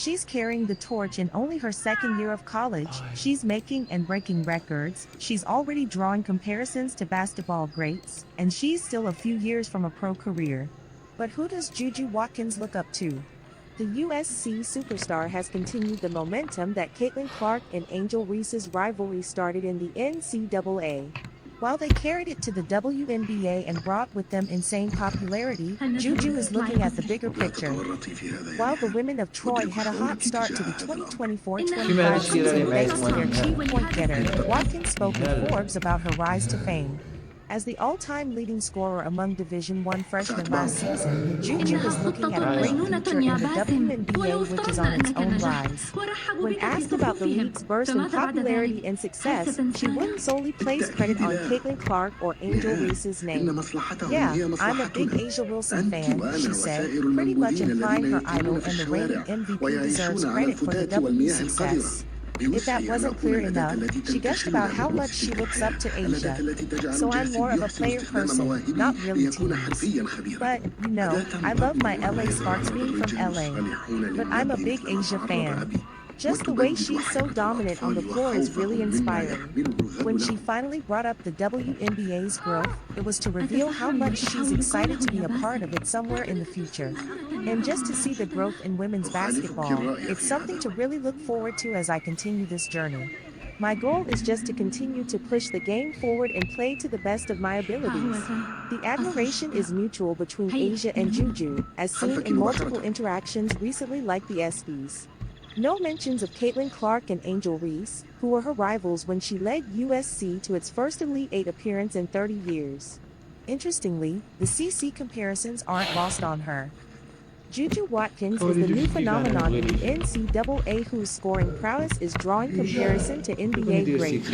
She's carrying the torch in only her second year of college. She's making and breaking records. She's already drawing comparisons to basketball greats, and she's still a few years from a pro career. But who does Juju Watkins look up to? The USC superstar has continued the momentum that Caitlin Clark and Angel Reese's rivalry started in the NCAA. While they carried it to the WNBA and brought with them insane popularity, Juju is looking at the bigger picture. While the women of Troy had a hot start to the 2024-25 season thanks to their chief point getter, Watkins spoke with Forbes about her rise to fame. As the all-time leading scorer among Division I freshmen last season, Juju is looking at a great future in the WNBA, which is on its own rise. When asked about the league's burst in popularity and success, she wouldn't solely place credit on Caitlin Clark or Angel Reese's name. "Yeah, I'm a big Asia Wilson fan," she said, pretty much implying her idol and the reigning MVP deserves credit for the W's success. If that wasn't clear enough, she gushed about how much she looks up to Asia. "So I'm more of a player person, not really teams. But, you know, I love my LA Sparks being from LA. But I'm a big Asia fan. Just the way she's so dominant on the floor is really inspiring." When she finally brought up the WNBA's growth, it was to reveal how much she's excited to be a part of it somewhere in the future. And just to see the growth in women's basketball, it's something to really look forward to as I continue this journey. "My goal is just to continue to push the game forward and play to the best of my abilities." The admiration is mutual between Asia and Juju, as seen in multiple interactions recently like the ESPYs. No mentions of Caitlin Clark and Angel Reese, who were her rivals when she led USC to its first Elite Eight appearance in 30 years. Interestingly, the CC comparisons aren't lost on her. Juju Watkins is the new phenomenon in the NCAA whose scoring prowess is drawing comparison to NBA greats.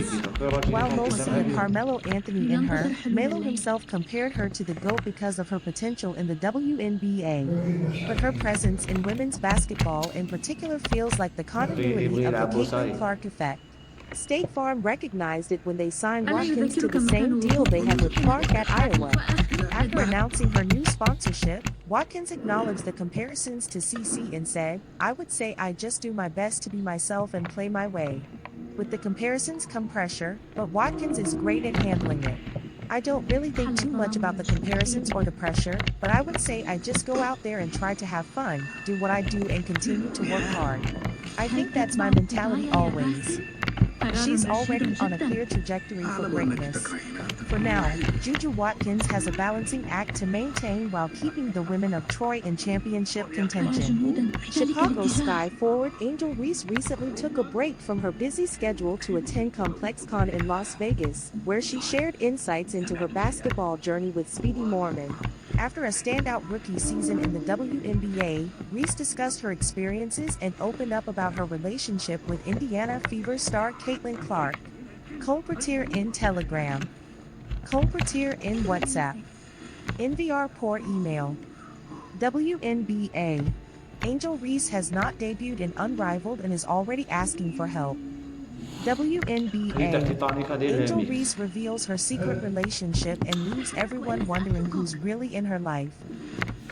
While most see the Carmelo Anthony in her, Melo himself compared her to the GOAT because of her potential in the WNBA. But her presence in women's basketball in particular feels like the continuity of the Caitlin Clark effect. State Farm recognized it when they signed Watkins to the same deal they had with Clark at Iowa. After announcing her new sponsorship, Watkins acknowledged the comparisons to CC and said, "I would say I just do my best to be myself and play my way." With the comparisons come pressure, but Watkins is great at handling it. "I don't really think too much about the comparisons or the pressure, but I would say I just go out there and try to have fun, do what I do and continue to work hard. I think that's my mentality always." She's already on a clear trajectory for greatness. For now, Juju Watkins has a balancing act to maintain while keeping the women of Troy in championship contention. Chicago Sky forward Angel Reese recently took a break from her busy schedule to attend ComplexCon in Las Vegas, where she shared insights into her basketball journey with Speedy Morman. After a standout rookie season in the WNBA, Reese discussed her experiences and opened up about her relationship with Indiana Fever star Caitlin Clark. Compartir in Telegram. Compartir in WhatsApp. NVR por email. WNBA. Angel Reese has not debuted in Unrivaled and is already asking for help. WNBA. Angel Reese reveals her secret relationship and leaves everyone wondering who's really in her life.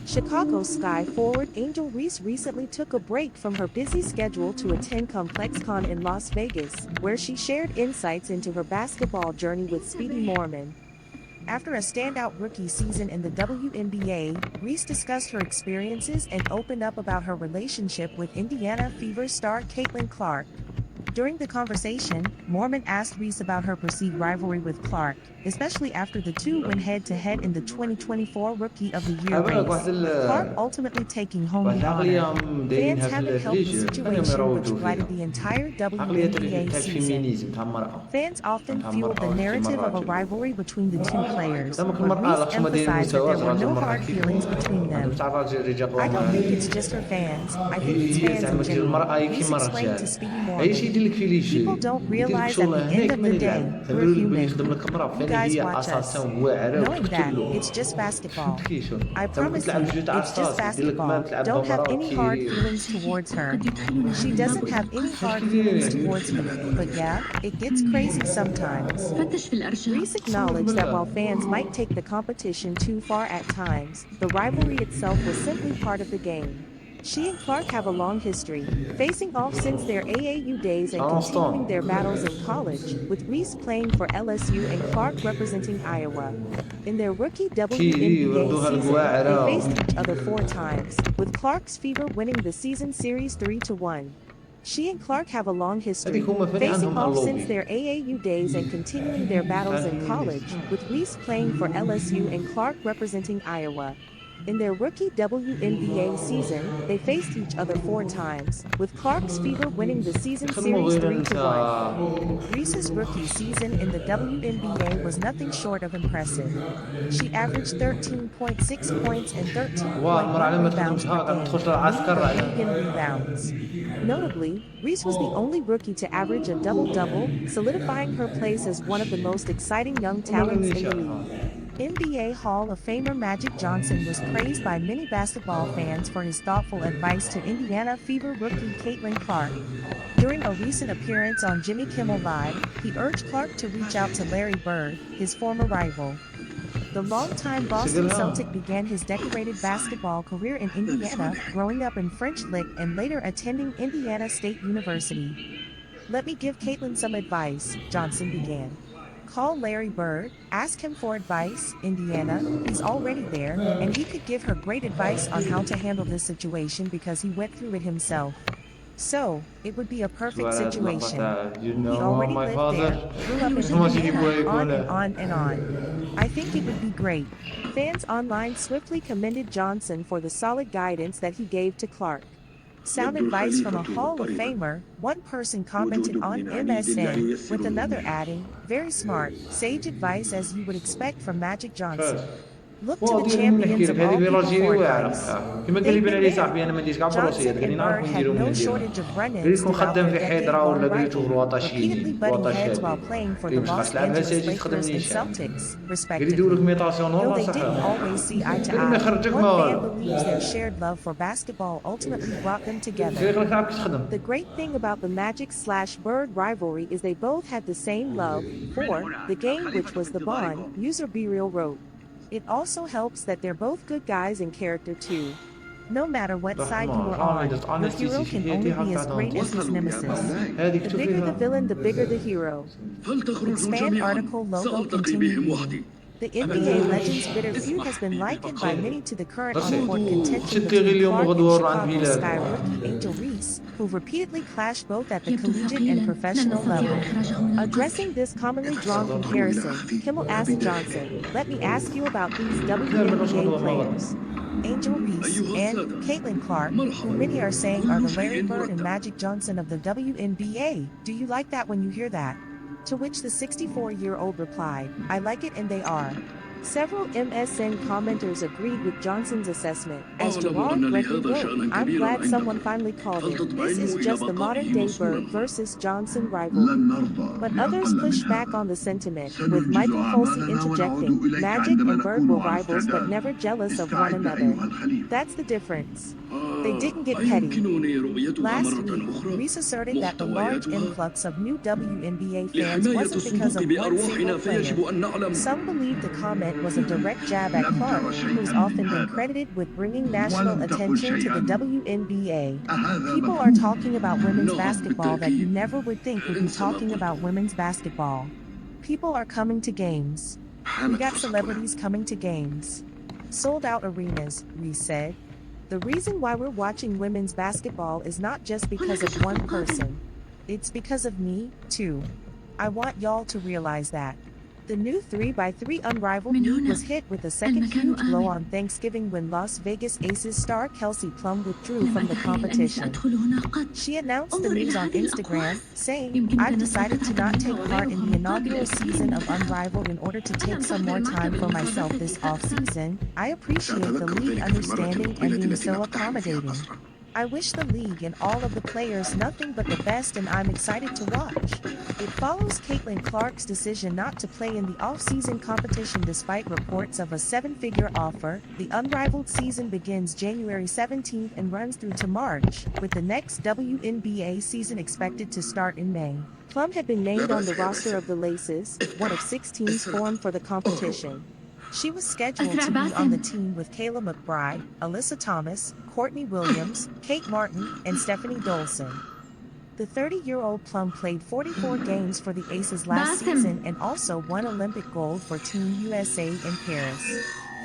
Chicago Sky forward Angel Reese recently took a break from her busy schedule to attend ComplexCon in Las Vegas, where she shared insights into her basketball journey with Speedy Morman. After a standout rookie season in the WNBA, Reese discussed her experiences and opened up about her relationship with Indiana Fever star Caitlin Clark. During the conversation, Mormon asked Reese about her perceived rivalry with Clark, especially after the two went head-to-head in the 2024 Rookie of the Year race, Clark ultimately taking home the honor. Fans haven't helped the situation which blighted the entire WNBA season. Fans often fueled the narrative of a rivalry between the two players, but Reese emphasized that there were no hard feelings between them. "I don't think it's just her fans, I think it's fans in general," Reese explained to Speedy Morman. "People don't realize at the end of the day, we're human. You guys watch us. Knowing that, it's just basketball. I promise you, it's just basketball. Don't have any hard feelings towards her. She doesn't have any hard feelings towards me, but yeah, it gets crazy sometimes." Reese acknowledged that while fans might take the competition too far at times, the rivalry itself was simply part of the game. She and Clark have a long history, facing off since their AAU days and continuing their battles in college, with Reese playing for LSU and Clark representing Iowa. In their rookie WNBA season, they faced each other 4 times, with Clark's Fever winning the season series 3-1. She and Clark have a long history, facing off since their AAU days and continuing their battles in college, with Reese playing for LSU and Clark representing Iowa. In their rookie WNBA season, they faced each other 4 times, with Clark's Fever winning the season series 3-1. Reese's rookie season in the WNBA was nothing short of impressive. She averaged 13.6 points and 13.1 rebounds per game, leading the league in rebounds. Notably, Reese was the only rookie to average a double-double, solidifying her place as one of the most exciting young talents in the league. NBA Hall of Famer Magic Johnson was praised by many basketball fans for his thoughtful advice to Indiana Fever rookie Caitlin Clark. During a recent appearance on Jimmy Kimmel Live, he urged Clark to reach out to Larry Bird, his former rival. The longtime Boston Celtic began his decorated basketball career in Indiana, growing up in French Lick and later attending Indiana State University. "Let me give Caitlin some advice," Johnson began. "Call Larry Bird, ask him for advice, Indiana, he's already there, and he could give her great advice on how to handle this situation because he went through it himself. So, it would be a perfect situation. He already lived there, grew up in Indiana, on and on and on. I think it would be great." Fans online swiftly commended Johnson for the solid guidance that he gave to Clark. "Sound advice from a Hall of Famer," one person commented on MSN, with another adding, "Very smart, sage advice as you would expect from Magic Johnson. Look to the champions of all people for advice." They've been there. Johnson and Bird had no shortage of run-ins throughout their decade-long rivalry, repeatedly butting heads while playing for the Los Angeles Lakers and Celtics, respectively. Though they didn't always see eye to eye, one fan believes their shared love for basketball ultimately brought them together. The great thing about the Magic/Bird rivalry is they both had the same love for the game, which was the bond, user BeReal wrote. It also helps that they're both good guys in character too. No matter what side you are on, your hero can only be as great as his nemesis. The bigger the villain, the bigger the hero. Expand article logo continued. The NBA legend's bitter feud has been likened by many to the current on-court contention between Clark and Chicago Sky rookie Angel Reese, who've repeatedly clashed both at the collegiate and professional level. Addressing this commonly drawn comparison, Kimmel asked Johnson, "Let me ask you about these WNBA players. Angel Reese and Caitlin Clark, who many are saying are the Larry Bird and Magic Johnson of the WNBA. Do you like that when you hear that?" To which the 64-year-old replied, "I like it and they are." Several MSN commenters agreed with Johnson's assessment. As Gerard Gregory wrote, "I'm glad someone finally called it. This is just the modern-day Bird versus Johnson rivalry." But others pushed back on the sentiment, with Michael Folsey interjecting, "Magic and Bird were rivals but never jealous of one another. That's the difference. They didn't get petty." Last week, Reese asserted that the large influx of new WNBA fans wasn't because of one single player. Some believe the comment was a direct jab at Clark, who's often been credited with bringing national attention to the WNBA. "People are talking about women's basketball that you never would think would be talking about women's basketball. People are coming to games. We got celebrities coming to games. Sold out arenas," Reese said. "The reason why we're watching women's basketball is not just because of one person. It's because of me, too. I want y'all to realize that." The new 3x3 Unrivaled league was hit with a second huge blow on Thanksgiving when Las Vegas Aces star Kelsey Plum withdrew from the competition. She announced the news on Instagram, saying, "I've decided to not take part in the inaugural season of Unrivaled in order to take some more time for myself this off-season. I appreciate the league understanding and being so accommodating. I wish the league and all of the players nothing but the best, and I'm excited to watch." It follows Caitlin Clark's decision not to play in the off-season competition despite reports of a 7-figure offer. The Unrivaled season begins January 17th and runs through to March, with the next WNBA season expected to start in May. Plum had been named on the roster of the Laces, one of 6 teams formed for the competition. She was scheduled to be on the team with Kayla McBride, Alyssa Thomas, Courtney Williams, Kate Martin, and Stephanie Dolson. The 30-year-old Plum played 44 games for the Aces last season and also won Olympic gold for Team USA in Paris.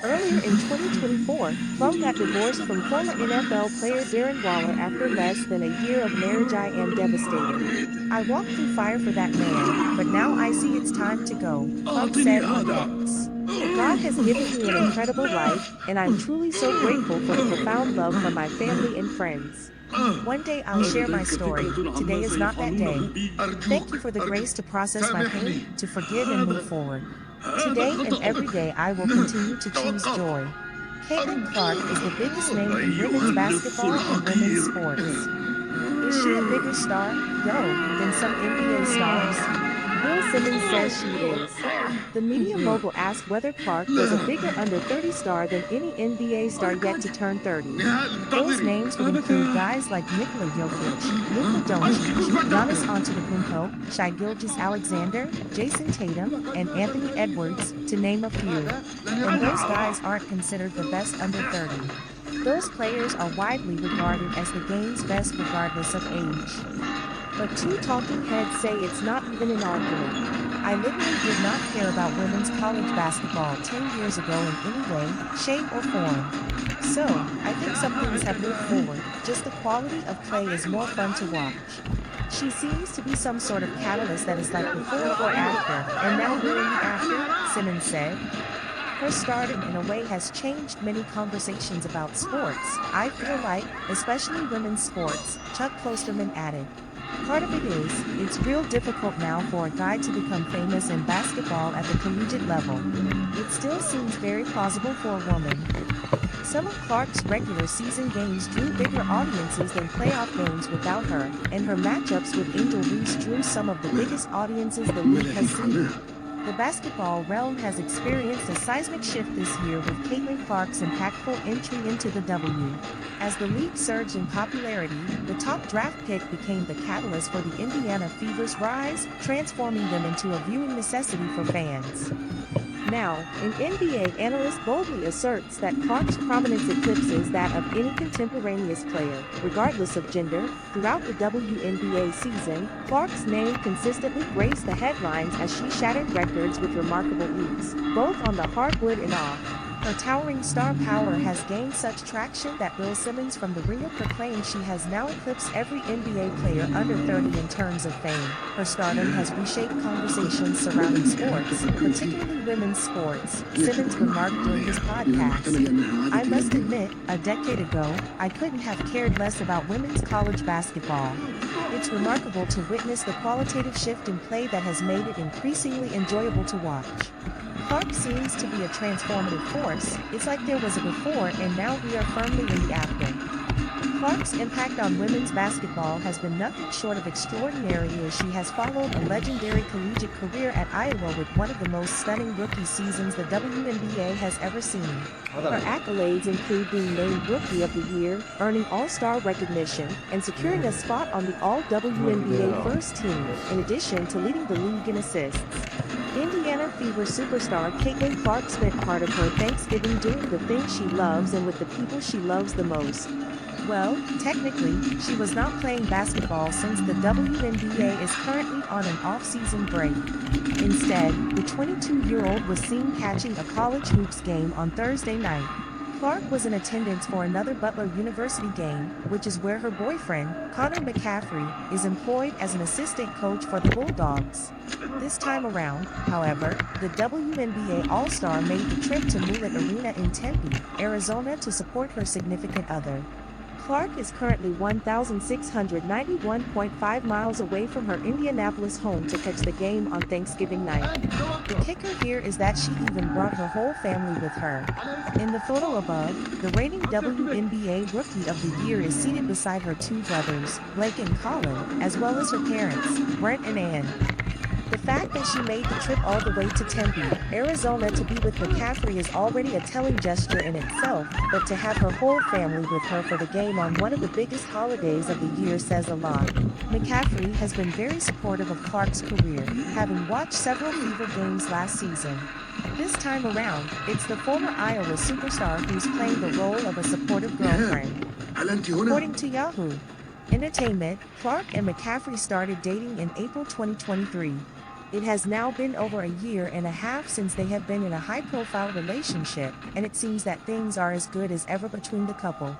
Earlier in 2024, Plum got divorced from former NFL player Darren Waller after less than a year of marriage. I am devastated. I walked through fire for that man, but now I see it's time to go, Plum said on X. God has given me an incredible life, and I'm truly so grateful for the profound love from my family and friends. One day I'll share my story. Today is not that day. Thank you for the grace to process my pain, to forgive and move forward. Today and every day I will continue to choose joy. Caitlin Clark is the biggest name in women's basketball and women's sports. Is she a bigger star, than some NBA stars? Bill Simmons says she is. The media mogul asked whether Clark was a bigger under-30 star than any NBA star yet to turn 30. Those names would include guys like Nikola Jokic, Luka Doncic, Giannis Antetokounmpo, Shai Gilgeous-Alexander, Jason Tatum, and Anthony Edwards, to name a few. And those guys aren't considered the best under 30. Those players are widely regarded as the game's best regardless of age. But two talking heads say it's not even an argument. I literally did not care about women's college basketball 10 years ago in any way, shape, or form. So, I think some things have moved forward, just the quality of play is more fun to watch. She seems to be some sort of catalyst that is like before or after, and now we're in the after, Simmons said. Her stardom in a way has changed many conversations about sports, I feel like, especially women's sports, Chuck Klosterman added. Part of it is, it's real difficult now for a guy to become famous in basketball at the collegiate level. It still seems very plausible for a woman. Some of Clark's regular season games drew bigger audiences than playoff games without her, and her matchups with Angel Reese drew some of the biggest audiences the league has seen. The basketball realm has experienced a seismic shift this year with Caitlin Clark's impactful entry into the W. As the league surged in popularity, the top draft pick became the catalyst for the Indiana Fever's rise, transforming them into a viewing necessity for fans. Now, an NBA analyst boldly asserts that Clark's prominence eclipses that of any contemporaneous player, regardless of gender. Throughout the WNBA season, Clark's name consistently graced the headlines as she shattered records with remarkable leaps, both on the hardwood and off. Her towering star power has gained such traction that Bill Simmons from The Ringer proclaimed she has now eclipsed every NBA player under 30 in terms of fame. Her stardom has reshaped conversations surrounding sports, particularly women's sports, Simmons remarked during his podcast. I must admit, a decade ago, I couldn't have cared less about women's college basketball. It's remarkable to witness the qualitative shift in play that has made it increasingly enjoyable to watch. Clark seems to be a transformative force. It's like there was a before and now we are firmly in the after. Clark's impact on women's basketball has been nothing short of extraordinary as she has followed a legendary collegiate career at Iowa with one of the most stunning rookie seasons the WNBA has ever seen. Her accolades include being named Rookie of the Year, earning All-Star recognition, and securing a spot on the All-WNBA first team, in addition to leading the league in assists. Indiana Fever superstar Caitlin Clark spent part of her Thanksgiving doing the things she loves and with the people she loves the most. Well, technically, she was not playing basketball since the WNBA is currently on an off-season break. Instead, the 22-year-old was seen catching a college hoops game on Thursday night. Clark was in attendance for another Butler University game, which is where her boyfriend, Connor McCaffrey, is employed as an assistant coach for the Bulldogs. This time around, however, the WNBA All-Star made the trip to Moulin Arena in Tempe, Arizona to support her significant other. Clark is currently 1,691.5 miles away from her Indianapolis home to catch the game on Thanksgiving night. The kicker here is that she even brought her whole family with her. In the photo above, the reigning WNBA Rookie of the Year is seated beside her two brothers, Blake and Colin, as well as her parents, Brent and Ann. The fact that she made the trip all the way to Tempe, Arizona to be with McCaffrey is already a telling gesture in itself, but to have her whole family with her for the game on one of the biggest holidays of the year says a lot. McCaffrey has been very supportive of Clark's career, having watched several Fever games last season. This time around, it's the former Iowa superstar who's playing the role of a supportive girlfriend. According to Yahoo Entertainment, Clark and McCaffrey started dating in April 2023. It has now been over a year and a half since they have been in a high-profile relationship, and it seems that things are as good as ever between the couple.